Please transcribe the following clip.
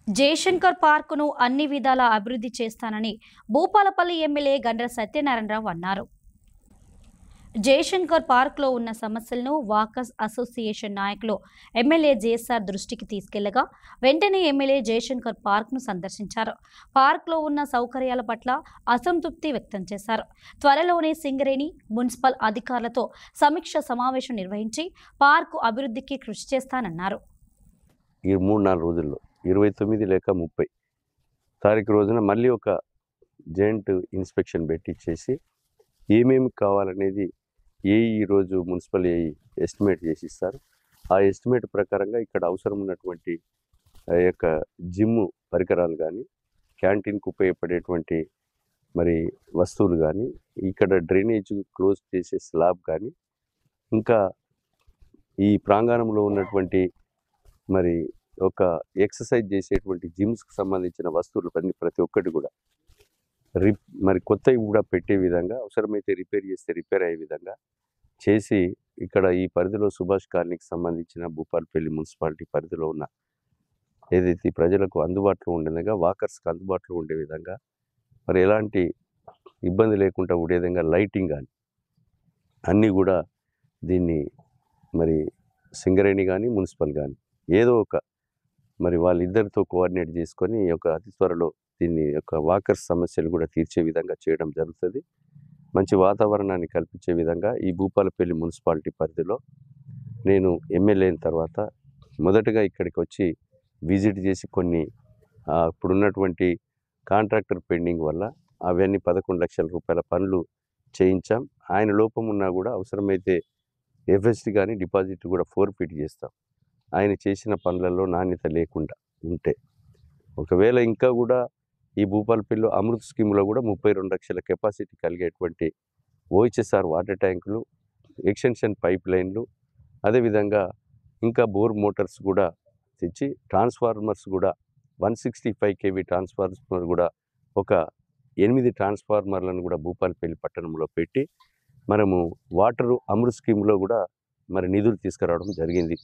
జయశంకర్ పార్కును అన్ని విధాలా అభివృద్ధి చేస్తానని భూపాలపల్లి ఎమ్మెల్యే గండ్ర సత్యనారాయణరావు అన్నారు. జయశంకర్ పార్క్లో ఉన్న సమస్యలను వాకర్స్ అసోసియేషన్ నాయకులు ఎమ్మెల్యే జేఎస్ఆర్ దృష్టికి తీసుకెళ్లగా వెంటనే ఎమ్మెల్యే జయశంకర్ పార్క్ను సందర్శించారు. పార్క్లో ఉన్న సౌకర్యాల పట్ల అసంతృప్తి వ్యక్తం చేశారు. త్వరలోనే సింగరేణి మున్సిపల్ అధికారులతో సమీక్ష సమావేశం నిర్వహించి పార్కు అభివృద్ధికి కృషి చేస్తానన్నారు. ఈ 3-4 రోజుల్లో 29 లేక 30 తారీఖు రోజున మళ్ళీ ఒక జాయింట్ ఇన్స్పెక్షన్ పెట్టించేసి ఏమేమి కావాలనేది ఈరోజు మున్సిపల్ ఎస్టిమేట్ చేసి ఇస్తారు. ఆ ఎస్టిమేట్ ప్రకారంగా ఇక్కడ అవసరం ఉన్నటువంటి యొక్క జిమ్ పరికరాలు కానీ, క్యాంటీన్కి ఉపయోగపడేటువంటి మరి వస్తువులు కానీ, ఇక్కడ డ్రైనేజ్ క్లోజ్ చేసే స్లాబ్ కానీ, ఇంకా ఈ ప్రాంగణంలో ఉన్నటువంటి మరి ఒక ఎక్సర్సైజ్ చేసేటువంటి జిమ్స్కి సంబంధించిన వస్తువులు ప్రతి ఒక్కటి కూడా మరి కొత్తవి కూడా పెట్టే విధంగా, అవసరమైతే రిపేర్ చేస్తే రిపేర్ అయ్యే విధంగా చేసి ఇక్కడ ఈ పరిధిలో సుభాష్ కాలనీకి సంబంధించిన భూపాలపల్లి మున్సిపాలిటీ పరిధిలో ఉన్న ఏదైతే ప్రజలకు అందుబాటులో ఉండే విధంగా, వాకర్స్కి అందుబాటులో ఉండే విధంగా, మరి ఎలాంటి ఇబ్బంది లేకుండా ఉండే విధంగా లైటింగ్ కానీ అన్నీ కూడా దీన్ని మరి సింగరేణి కానీ మున్సిపల్ కానీ ఏదో ఒక మరి వాళ్ళిద్దరితో కోఆర్డినేట్ చేసుకొని అతి త్వరలో దీన్ని వాకర్స్ సమస్యలు కూడా తీర్చే విధంగా చేయడం జరుగుతుంది. మంచి వాతావరణాన్ని కల్పించే విధంగా ఈ భూపాలపల్లి మున్సిపాలిటీ పరిధిలో నేను ఎమ్మెల్యే అయిన తర్వాత మొదటగా ఇక్కడికి వచ్చి విజిట్ చేసి కొన్ని ఇప్పుడున్నటువంటి కాంట్రాక్టర్ పెండింగ్ వల్ల అవన్నీ 11 లక్షల రూపాయల పనులు చేయించాం. ఆయన లోపం ఉన్నా కూడా అవసరమైతే ఎఫ్ఎస్టీ కానీ డిపాజిట్ కూడా ఫోర్ఫిట్ చేస్తాం. ఆయన చేసిన పనులలో నాణ్యత లేకుండా ఉంటే, ఒకవేళ ఇంకా కూడా ఈ భూపాలపల్లిలో అమృత్ స్కీమ్లో కూడా 32 లక్షల కెపాసిటీ కలిగేటువంటి ఓహెచ్ఎస్ఆర్ వాటర్ ట్యాంకులు, ఎక్స్టెన్షన్ పైప్ లైన్లు, అదేవిధంగా ఇంకా బోర్ మోటార్స్ కూడా తెచ్చి ట్రాన్స్ఫార్మర్స్ కూడా 165 kV ట్రాన్స్ఫార్మర్ కూడా ఒక 8 ట్రాన్స్ఫార్మర్లను కూడా భూపాలపల్లి పట్టణంలో పెట్టి మనము అమృత్ స్కీమ్లో కూడా మరి నిధులు తీసుకురావడం జరిగింది.